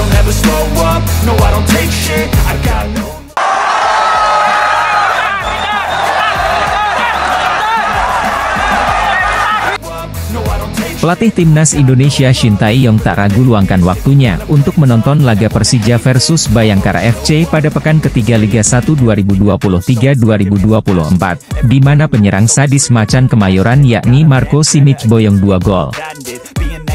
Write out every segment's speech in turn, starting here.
I'll never slow up, no I don't take shit, I got no. Pelatih Timnas Indonesia Shin Tae-yong tak ragu luangkan waktunya untuk menonton laga Persija versus Bayangkara FC pada pekan ketiga Liga 1 2023-2024, di mana penyerang sadis macan Kemayoran yakni Marco Simic boyong 2 gol.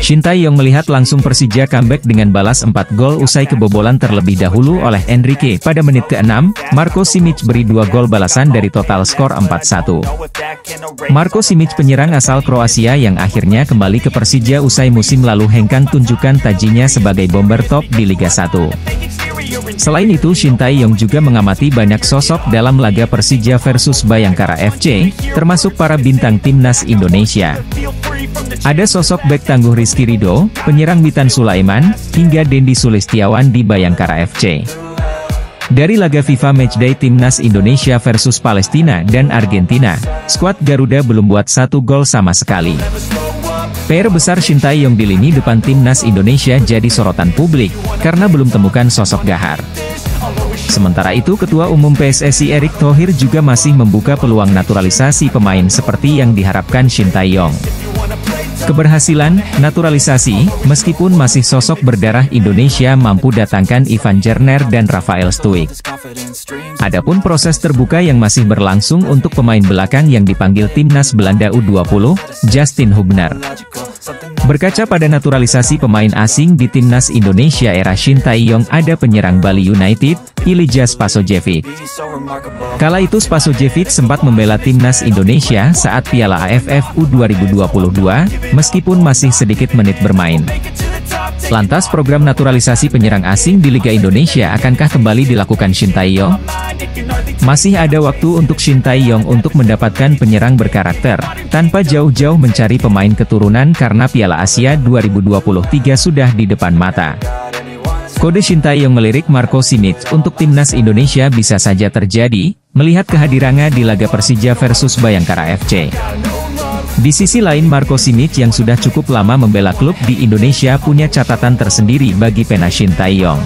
Shin Tae-yong melihat langsung Persija comeback dengan balas 4 gol usai kebobolan terlebih dahulu oleh Enrique pada menit ke-6. Marco Simic beri 2 gol balasan dari total skor 4-1. Marco Simic penyerang asal Kroasia yang akhirnya kembali ke Persija usai musim lalu hengkang tunjukkan tajinya sebagai bomber top di Liga 1. Selain itu Shin Tae-yong juga mengamati banyak sosok dalam laga Persija versus Bayangkara FC, termasuk para bintang Timnas Indonesia. Ada sosok bek tangguh Rizky Ridho, penyerang Witan Sulaiman, hingga Dendi Sulistiawan di Bayangkara FC. Dari laga FIFA Matchday Timnas Indonesia versus Palestina dan Argentina, skuad Garuda belum buat 1 gol sama sekali. PR besar Shin Tae-yong di lini depan Timnas Indonesia jadi sorotan publik, karena belum temukan sosok gahar. Sementara itu Ketua Umum PSSI Erick Thohir juga masih membuka peluang naturalisasi pemain seperti yang diharapkan Shin Tae-yong. Keberhasilan naturalisasi, meskipun masih sosok berdarah Indonesia mampu datangkan Ivan Jerner dan Rafael Stuik. Adapun proses terbuka yang masih berlangsung untuk pemain belakang yang dipanggil Timnas Belanda U20, Justin Hubner. Berkaca pada naturalisasi pemain asing di Timnas Indonesia era Shin Tae-yong ada penyerang Bali United, Ilija Spasojevic. Kala itu Spasojevic sempat membela Timnas Indonesia saat Piala AFF U2022, meskipun masih sedikit menit bermain. Lantas program naturalisasi penyerang asing di Liga Indonesia akankah kembali dilakukan Shin Tae-yong? Masih ada waktu untuk Shin Tae-yong untuk mendapatkan penyerang berkarakter, tanpa jauh-jauh mencari pemain keturunan karena Piala Asia 2023 sudah di depan mata. Kode Shin Tae-yong melirik Marco Simic untuk Timnas Indonesia bisa saja terjadi, melihat kehadirannya di laga Persija versus Bayangkara FC. Di sisi lain Marco Simic yang sudah cukup lama membela klub di Indonesia punya catatan tersendiri bagi pena Shin Tae-yong.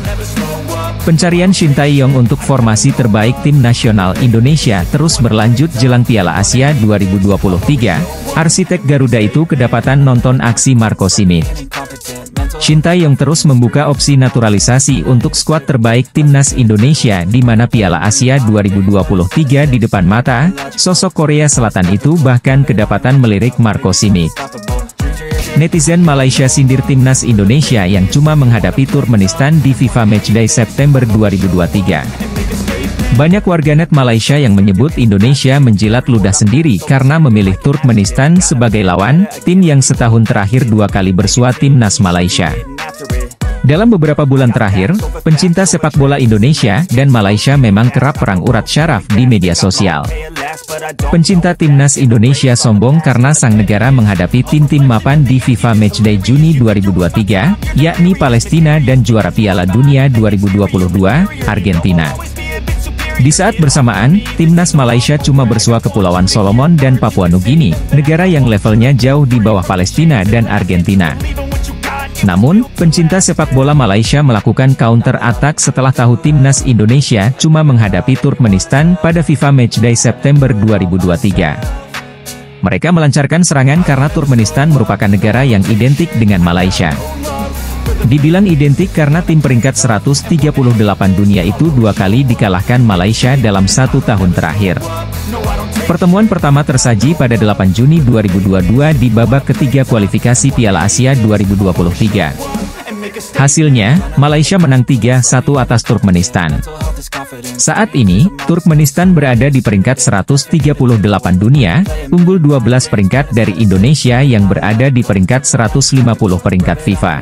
Pencarian Shin Tae-yong untuk formasi terbaik tim nasional Indonesia terus berlanjut jelang Piala Asia 2023. Arsitek Garuda itu kedapatan nonton aksi Marco Simic. Shin Tae-yong terus membuka opsi naturalisasi untuk skuad terbaik Timnas Indonesia di mana Piala Asia 2023 di depan mata. Sosok Korea Selatan itu bahkan kedapatan melirik Marco Simic. Netizen Malaysia sindir Timnas Indonesia yang cuma menghadapi Turkmenistan di FIFA Matchday September 2023. Banyak warganet Malaysia yang menyebut Indonesia menjilat ludah sendiri karena memilih Turkmenistan sebagai lawan, tim yang setahun terakhir 2 kali bersua Timnas Malaysia. Dalam beberapa bulan terakhir, pencinta sepak bola Indonesia dan Malaysia memang kerap perang urat syaraf di media sosial. Pencinta Timnas Indonesia sombong karena sang negara menghadapi tim-tim mapan di FIFA Matchday Juni 2023, yakni Palestina dan juara Piala Dunia 2022, Argentina. Di saat bersamaan, Timnas Malaysia cuma bersua Kepulauan Solomon dan Papua Nugini, negara yang levelnya jauh di bawah Palestina dan Argentina. Namun, pencinta sepak bola Malaysia melakukan counter attack setelah tahu Timnas Indonesia cuma menghadapi Turkmenistan pada FIFA Matchday September 2023. Mereka melancarkan serangan karena Turkmenistan merupakan negara yang identik dengan Malaysia. Dibilang identik karena tim peringkat 138 dunia itu 2 kali dikalahkan Malaysia dalam 1 tahun terakhir. Pertemuan pertama tersaji pada 8 Juni 2022 di babak ketiga kualifikasi Piala Asia 2023. Hasilnya, Malaysia menang 3-1 atas Turkmenistan. Saat ini, Turkmenistan berada di peringkat 138 dunia, unggul 12 peringkat dari Indonesia yang berada di peringkat 150 peringkat FIFA.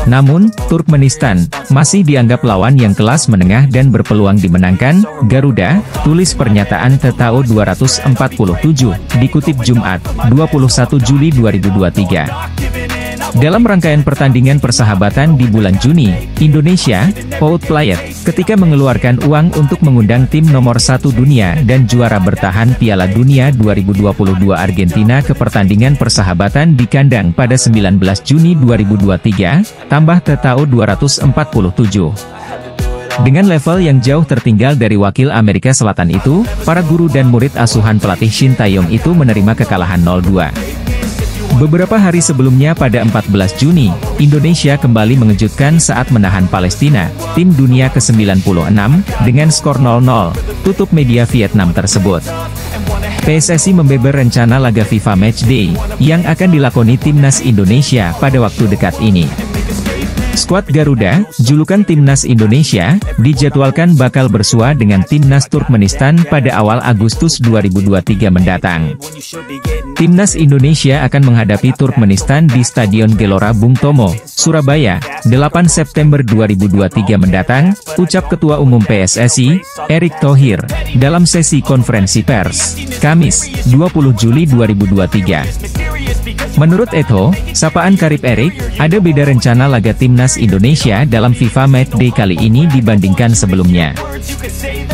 Namun, Turkmenistan masih dianggap lawan yang kelas menengah dan berpeluang dimenangkan. Garuda, tulis pernyataan TTO 247, dikutip Jumat, 21 Juli 2023. Dalam rangkaian pertandingan persahabatan di bulan Juni, Indonesia, outplayed, ketika mengeluarkan uang untuk mengundang tim nomor 1 dunia dan juara bertahan Piala Dunia 2022 Argentina ke pertandingan persahabatan di kandang pada 19 Juni 2023, tambah TTO 247. Dengan level yang jauh tertinggal dari wakil Amerika Selatan itu, para guru dan murid asuhan pelatih Shin Tae-yong itu menerima kekalahan 0-2. Beberapa hari sebelumnya pada 14 Juni, Indonesia kembali mengejutkan saat menahan Palestina, tim dunia ke-96, dengan skor 0-0, tutup media Vietnam tersebut. PSSI membeber rencana laga FIFA Matchday, yang akan dilakoni timnas Indonesia pada waktu dekat ini. Skuad Garuda, julukan timnas Indonesia, dijadwalkan bakal bersua dengan timnas Turkmenistan pada awal Agustus 2023 mendatang. Timnas Indonesia akan menghadapi Turkmenistan di Stadion Gelora Bung Tomo, Surabaya, 8 September 2023 mendatang, ucap Ketua Umum PSSI, Erick Thohir, dalam sesi konferensi pers, Kamis, 20 Juli 2023. Menurut Eto, sapaan karib Erick, ada beda rencana laga timnas Indonesia dalam FIFA Matchday kali ini dibandingkan sebelumnya.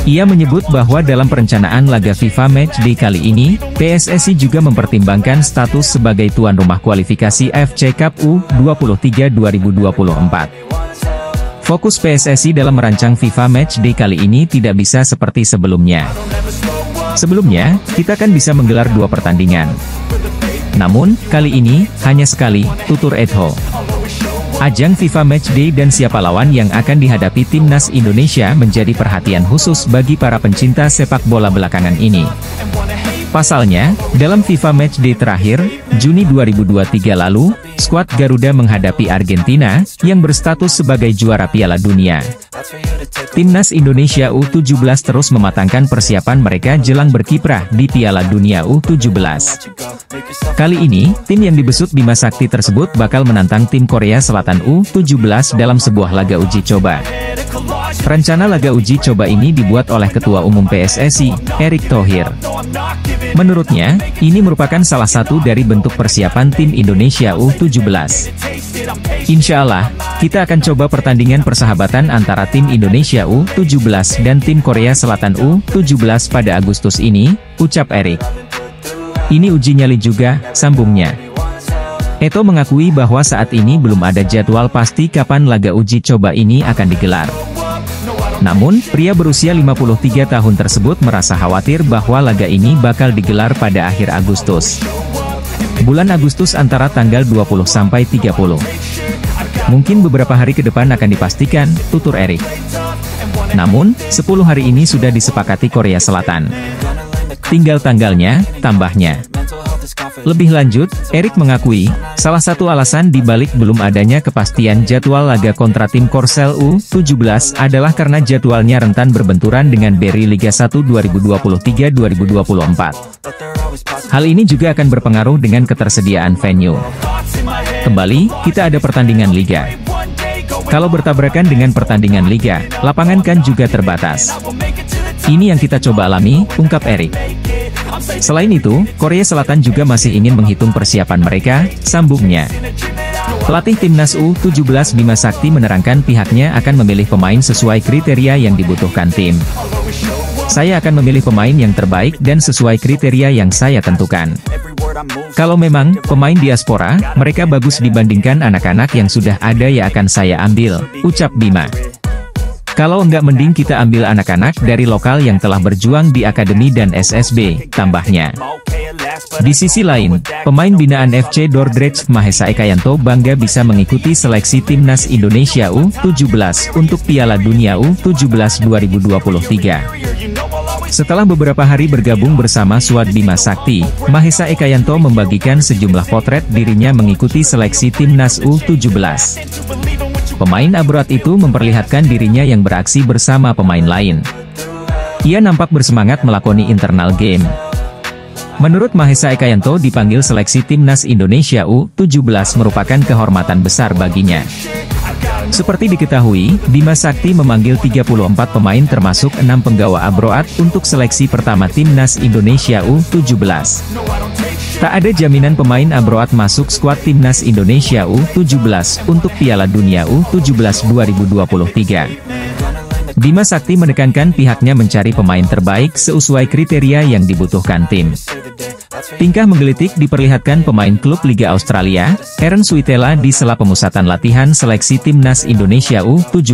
Ia menyebut bahwa dalam perencanaan laga FIFA Matchday kali ini, PSSI juga mempertimbangkan status sebagai tuan rumah kualifikasi AFC Cup U23 2024. Fokus PSSI dalam merancang FIFA Matchday kali ini tidak bisa seperti sebelumnya. Sebelumnya, kita kan bisa menggelar 2 pertandingan. Namun, kali ini, hanya sekali, tutur Eto. Ajang FIFA Matchday dan siapa lawan yang akan dihadapi timnas Indonesia menjadi perhatian khusus bagi para pencinta sepak bola belakangan ini. Pasalnya, dalam FIFA Matchday terakhir, Juni 2023 lalu, skuad Garuda menghadapi Argentina, yang berstatus sebagai juara Piala Dunia. Timnas Indonesia U17 terus mematangkan persiapan mereka jelang berkiprah di Piala Dunia U17. Kali ini, tim yang dibesut Bima Sakti tersebut bakal menantang tim Korea Selatan U17 dalam sebuah laga uji coba. Rencana laga uji coba ini dibuat oleh Ketua Umum PSSI, Erick Thohir. Menurutnya, ini merupakan salah satu dari bentuk persiapan tim Indonesia U17. Insya Allah, kita akan coba pertandingan persahabatan antara tim Indonesia U17 dan tim Korea Selatan U17 pada Agustus ini, ucap Erick. Ini uji nyali juga, sambungnya. Eto mengakui bahwa saat ini belum ada jadwal pasti kapan laga uji coba ini akan digelar. Namun, pria berusia 53 tahun tersebut merasa khawatir bahwa laga ini bakal digelar pada akhir Agustus. Bulan Agustus antara tanggal 20 sampai 30. Mungkin beberapa hari ke depan akan dipastikan, tutur Erick. Namun, 10 hari ini sudah disepakati Korea Selatan. Tinggal tanggalnya, tambahnya. Lebih lanjut, Erick mengakui, salah satu alasan dibalik belum adanya kepastian jadwal laga kontra tim Korsel U17 adalah karena jadwalnya rentan berbenturan dengan Beri Liga 1 2023-2024. Hal ini juga akan berpengaruh dengan ketersediaan venue. Kembali, kita ada pertandingan Liga. Kalau bertabrakan dengan pertandingan Liga, lapangan kan juga terbatas. Ini yang kita coba alami, ungkap Erick. Selain itu, Korea Selatan juga masih ingin menghitung persiapan mereka, sambungnya. Pelatih timnas U17 Bima Sakti menerangkan pihaknya akan memilih pemain sesuai kriteria yang dibutuhkan tim. Saya akan memilih pemain yang terbaik dan sesuai kriteria yang saya tentukan. Kalau memang pemain diaspora, mereka bagus dibandingkan anak-anak yang sudah ada ya akan saya ambil, ucap Bima. Kalau enggak mending kita ambil anak-anak dari lokal yang telah berjuang di akademi dan SSB, tambahnya. Di sisi lain, pemain binaan FC Dordrecht Mahesa Ekayanto bangga bisa mengikuti seleksi timnas Indonesia U17 untuk Piala Dunia U17 2023. Setelah beberapa hari bergabung bersama skuad Bima Sakti, Mahesa Ekayanto membagikan sejumlah potret dirinya mengikuti seleksi timnas U17. Pemain abroad itu memperlihatkan dirinya yang beraksi bersama pemain lain. Ia nampak bersemangat melakoni internal game. Menurut Mahesa Ekayanto, dipanggil seleksi timnas Indonesia U17 merupakan kehormatan besar baginya. Seperti diketahui, Bima Sakti memanggil 34 pemain termasuk 6 penggawa abroad untuk seleksi pertama timnas Indonesia U17. Tak ada jaminan pemain Amroat masuk skuad timnas Indonesia U17 untuk Piala Dunia U17 2023. Bima Sakti menekankan pihaknya mencari pemain terbaik sesuai kriteria yang dibutuhkan tim. Tingkah menggelitik diperlihatkan pemain klub Liga Australia, Aaron Suitela di sela pemusatan latihan seleksi timnas Indonesia U17.